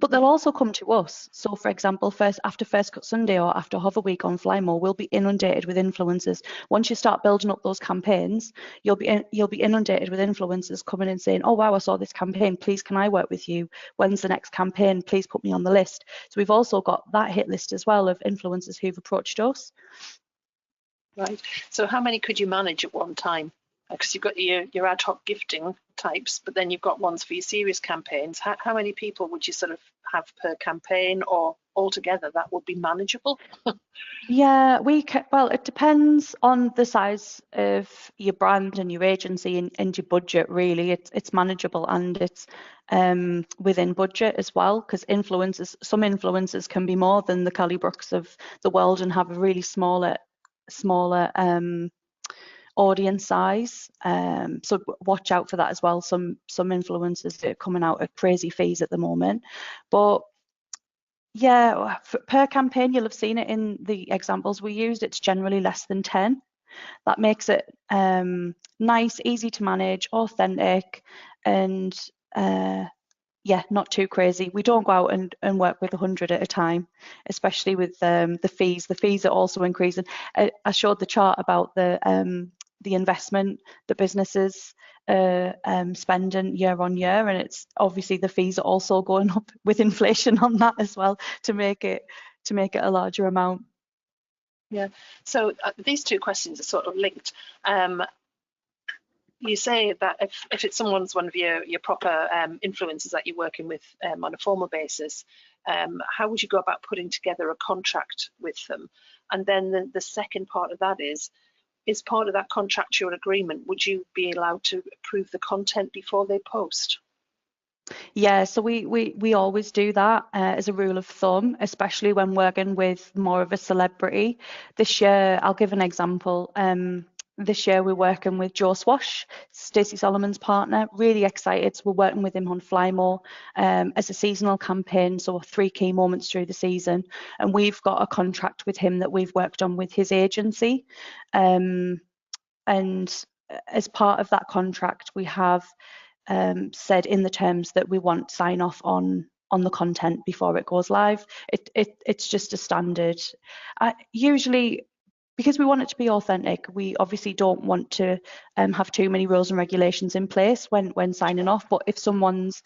But they'll also come to us. So for example, after First Cut Sunday or after Hover Week on Flymo, we'll be inundated with influencers. Once you start building up those campaigns, you'll be inundated with influencers coming in saying, oh wow, I saw this campaign, please can I work with you? When's the next campaign? Please put me on the list. So we've also got that hit list as well of influencers who've approached us. Right. So how many could you manage at one time? Because you've got your ad hoc gifting types, but then you've got ones for your serious campaigns. How many people would you sort of have per campaign, or altogether that would be manageable? Yeah, well, it depends on the size of your brand and your agency and your budget, really. It's manageable, and it's within budget as well, because some influencers can be more than the Kelly Brooks of the world and have a really smaller audience size, so watch out for that as well. Some influencers are coming out at crazy fees at the moment, but yeah, per campaign, you'll have seen it in the examples we used, it's generally less than 10. That makes it nice, easy to manage, authentic, and yeah, not too crazy. We don't go out and work with 100 at a time, especially with the fees. The fees are also increasing. I showed the chart about the investment that businesses spending year on year, and it's obviously the fees are also going up with inflation on that as well to make it a larger amount. Yeah. So these two questions are sort of linked. You say that if it's one of your proper influencers that you're working with on a formal basis, how would you go about putting together a contract with them? And then the second part of that is part of that contractual agreement, would you be allowed to approve the content before they post? Yeah, so we always do that as a rule of thumb, especially when working with more of a celebrity. This year, I'll give an example. this year we're working with Joe Swash, Stacey Solomon's partner. Really excited. So we're working with him on Flymo as a seasonal campaign, so 3 key moments through the season. And we've got a contract with him that we've worked on with his agency. And as part of that contract, we have said in the terms that we want sign off on the content before it goes live. It's just a standard. Usually, because we want it to be authentic, we obviously don't want to have too many rules and regulations in place when signing off. But if someone's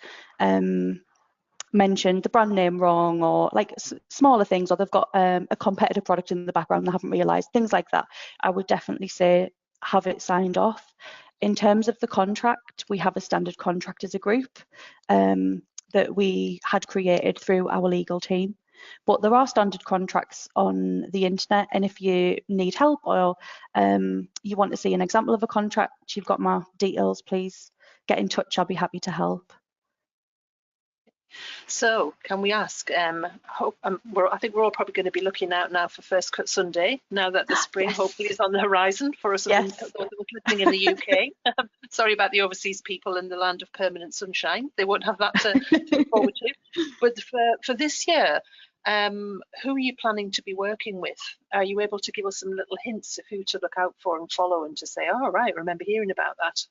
mentioned the brand name wrong, or like smaller things, or they've got a competitor product in the background they haven't realised, things like that, I would definitely say have it signed off. In terms of the contract, we have a standard contract as a group that we had created through our legal team. But there are standard contracts on the internet, and if you need help or you want to see an example of a contract, you've got my details, please get in touch. I'll be happy to help. So, can we ask? I think we're all probably going to be looking out now for First Cut Sunday. Now that the spring Yes. hopefully is on the horizon for us, Yes. living in the UK. Sorry about the overseas people in the land of permanent sunshine. They won't have that to look forward to. But for this year, who are you planning to be working with? Are you able to give us some little hints of who to look out for and follow, and to say, "Oh, right, remember hearing about that"?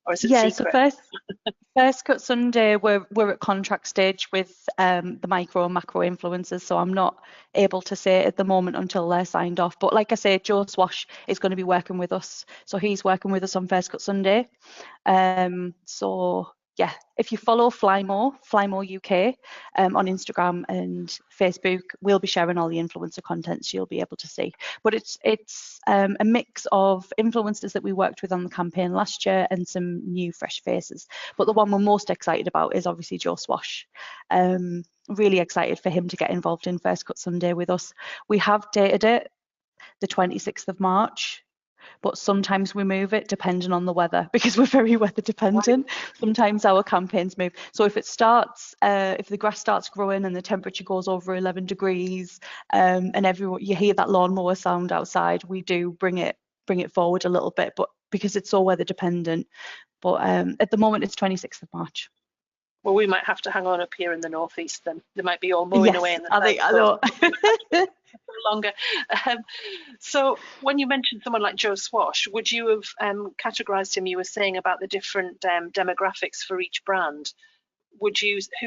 Or is it secret? So First Cut Sunday, we're at contract stage with the micro and macro influencers, so I'm not able to say at the moment until they're signed off. But like I say, Joe Swash is going to be working with us, so he's working with us on First Cut Sunday. So yeah, if you follow Flymo UK on Instagram and Facebook, we'll be sharing all the influencer content, so you'll be able to see. But it's a mix of influencers that we worked with on the campaign last year and some new fresh faces. But the one we're most excited about is obviously Joe Swash. Really excited for him to get involved in First Cut Sunday with us. We have dated it the 26th of March. But sometimes we move it depending on the weather, because we're very weather dependent. Sometimes our campaigns move. So if it starts, if the grass starts growing and the temperature goes over 11 degrees, and you hear that lawnmower sound outside, we do bring it forward a little bit, but because it's so weather dependent. But at the moment, it's 26th of March. Well, we might have to hang on up here in the northeast then. They might be all mowing away in the I know. longer. So when you mentioned someone like Joe Swash, would you have categorized him? You were saying about the different demographics for each brand. Who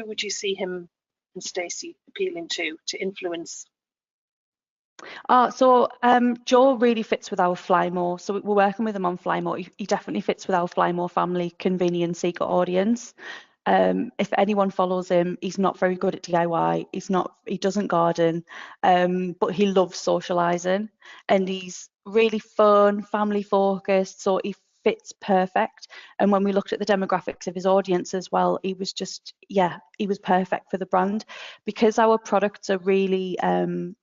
would you see him and Stacey appealing to influence? So Joe really fits with our Flymo. So we're working with him on Flymo. He definitely fits with our Flymo family convenience seeker audience. If anyone follows him, he's not very good at DIY. He doesn't garden, but he loves socializing, and he's really fun, family focused. So he fits perfect. And when we looked at the demographics of his audience as well, he was perfect for the brand, because our products are really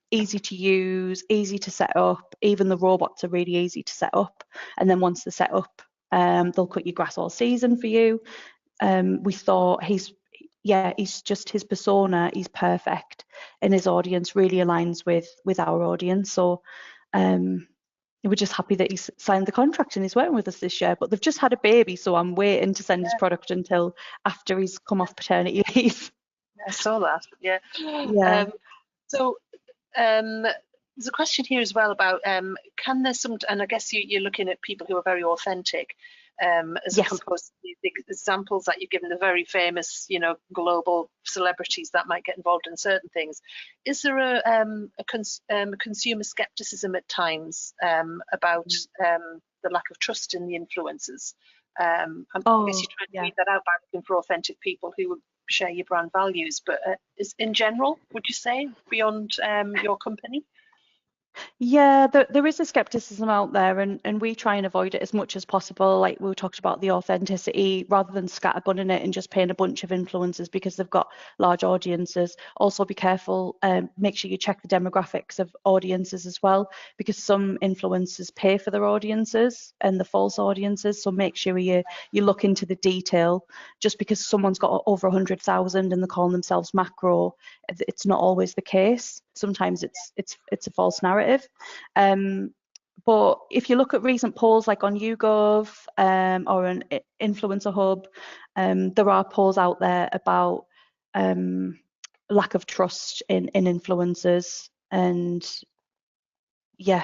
easy to use, easy to set up. Even the robots are really easy to set up. And then once they're set up, they'll cut your grass all season for you. We thought he's just his persona, he's perfect, and his audience really aligns with our audience. So we're just happy that he's signed the contract and he's working with us this year. But they've just had a baby, so I'm waiting to send his product until after he's come off paternity leave. I saw that. Yeah. There's a question here as well about can there and I guess you're looking at people who are very authentic, as opposed to the examples that you've given, the very famous, global celebrities that might get involved in certain things. Is there a consumer skepticism at times about the lack of trust in the influencers? I guess you're trying to read that out by looking for authentic people who would share your brand values, but is in general, would you say, beyond your company? Yeah, there is a skepticism out there, and we try and avoid it as much as possible. Like we talked about the authenticity, rather than scattergunning it and just paying a bunch of influencers because they've got large audiences. Also be careful, make sure you check the demographics of audiences as well, because some influencers pay for their audiences and the false audiences. So make sure you look into the detail. Just because someone's got over 100,000 and they're calling themselves macro, it's not always the case. Sometimes it's a false narrative. But if you look at recent polls like on YouGov or an Influencer Hub, there are polls out there about lack of trust in influencers. And yeah,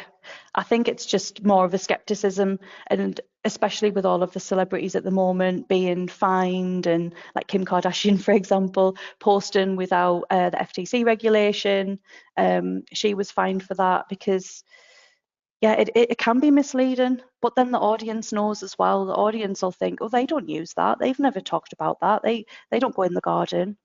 I think it's just more of a skepticism, and especially with all of the celebrities at the moment being fined, and like Kim Kardashian, for example, posting without the FTC regulation. She was fined for that because, yeah, it can be misleading, but then the audience knows as well. The audience will think, oh, they don't use that. They've never talked about that. They don't go in the garden.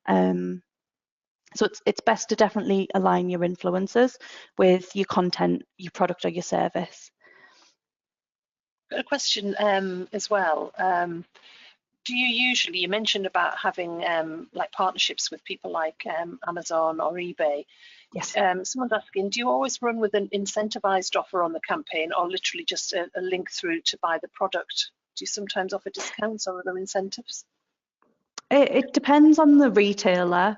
So it's best to definitely align your influencers with your content, your product or your service. Got a question as well. Do you usually, you mentioned about having like partnerships with people like Amazon or eBay. Yes. Someone's asking, do you always run with an incentivized offer on the campaign, or literally just a link through to buy the product? Do you sometimes offer discounts or other incentives? It depends on the retailer.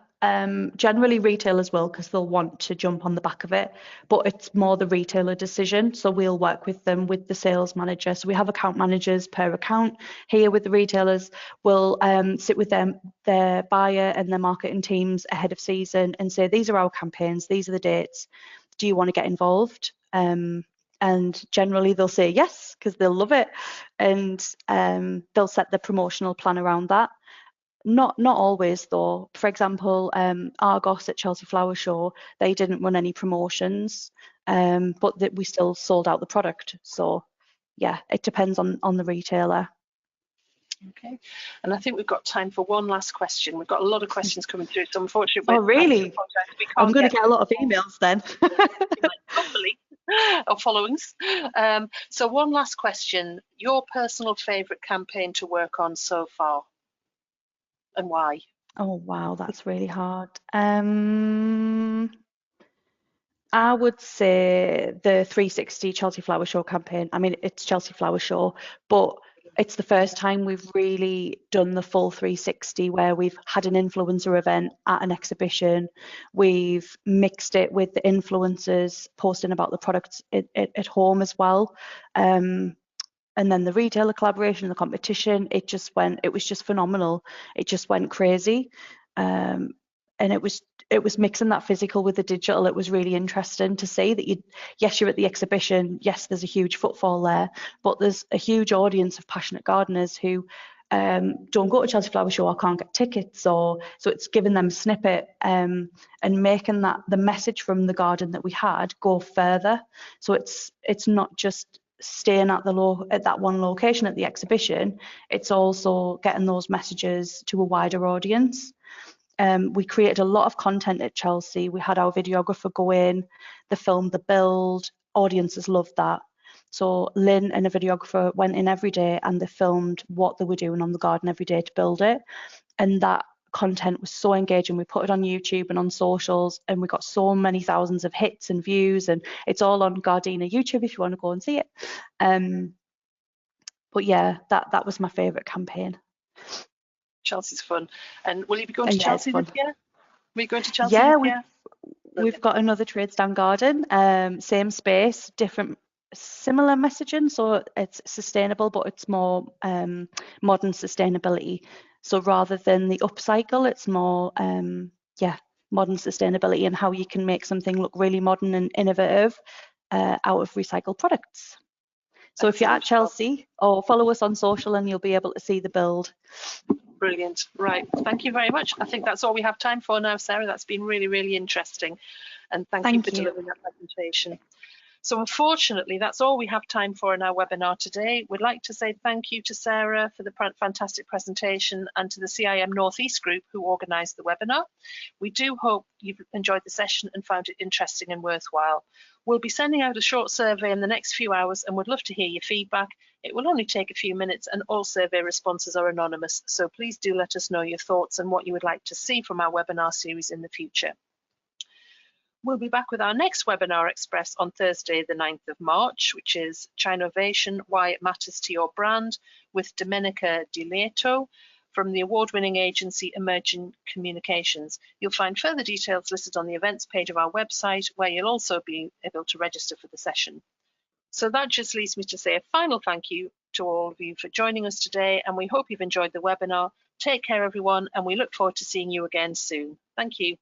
Generally, retailers will, because they'll want to jump on the back of it, but it's more the retailer decision. So we'll work with them, with the sales manager. So we have account managers per account here with the retailers. We'll sit with them, their buyer and their marketing teams ahead of season and say, these are our campaigns, these are the dates. Do you want to get involved? And generally they'll say yes, because they'll love it, and they'll set the promotional plan around that. Not always though. For example, Argos at Chelsea Flower Show, they didn't run any promotions, but that we still sold out the product. So yeah, it depends on the retailer. Okay, and I think we've got time for one last question. We've got a lot of questions coming through, so unfortunately, Oh really? I'm going to get a lot of emails then. Hopefully, or followings. So one last question: your personal favourite campaign to work on so far, and why? Oh wow, that's really hard. I would say the 360 Chelsea Flower Show campaign. I mean, it's Chelsea Flower Show, but it's the first time we've really done the full 360, where we've had an influencer event at an exhibition. We've mixed it with the influencers posting about the products at home as well. And then the retailer collaboration, the competition, it was just phenomenal. It just went crazy. And it was mixing that physical with the digital. It was really interesting to see that you're at the exhibition, yes, there's a huge footfall there, but there's a huge audience of passionate gardeners who don't go to Chelsea Flower Show or can't get tickets, or so it's giving them a snippet and making that the message from the garden that we had go further. So it's not just staying at that one location at the exhibition, it's also getting those messages to a wider audience. We created a lot of content at Chelsea. We had our videographer go in, they filmed the build, audiences loved that. So Lynn and a videographer went in every day and they filmed what they were doing on the garden every day to build it. And that content was so engaging. We put it on YouTube and on socials, and we got so many thousands of hits and views, and it's all on Gardena YouTube if you want to go and see it. But yeah, that was my favourite campaign. Chelsea's fun. And will you be going to Chelsea this year? Are you going to Chelsea this year? We've got another Tradesdown garden, same space, similar messaging. So it's sustainable, but it's more modern sustainability. So rather than the upcycle, it's more modern sustainability and how you can make something look really modern and innovative out of recycled products. So if you're at Chelsea, or follow us on social, and you'll be able to see the build. Brilliant. Right. Thank you very much. I think that's all we have time for now, Sarah. That's been really, really interesting. And thank you for delivering that presentation. So unfortunately, that's all we have time for in our webinar today. We'd like to say thank you to Sarah for the fantastic presentation, and to the CIM Northeast group who organised the webinar. We do hope you've enjoyed the session and found it interesting and worthwhile. We'll be sending out a short survey in the next few hours and would love to hear your feedback. It will only take a few minutes, and all survey responses are anonymous. So please do let us know your thoughts and what you would like to see from our webinar series in the future. We'll be back with our next Webinar Express on Thursday, the 9th of March, which is Chinovation, Why It Matters to Your Brand, with Domenica Di Lieto from the award-winning agency Emerging Communications. You'll find further details listed on the events page of our website, where you'll also be able to register for the session. So that just leaves me to say a final thank you to all of you for joining us today, and we hope you've enjoyed the webinar. Take care, everyone, and we look forward to seeing you again soon. Thank you.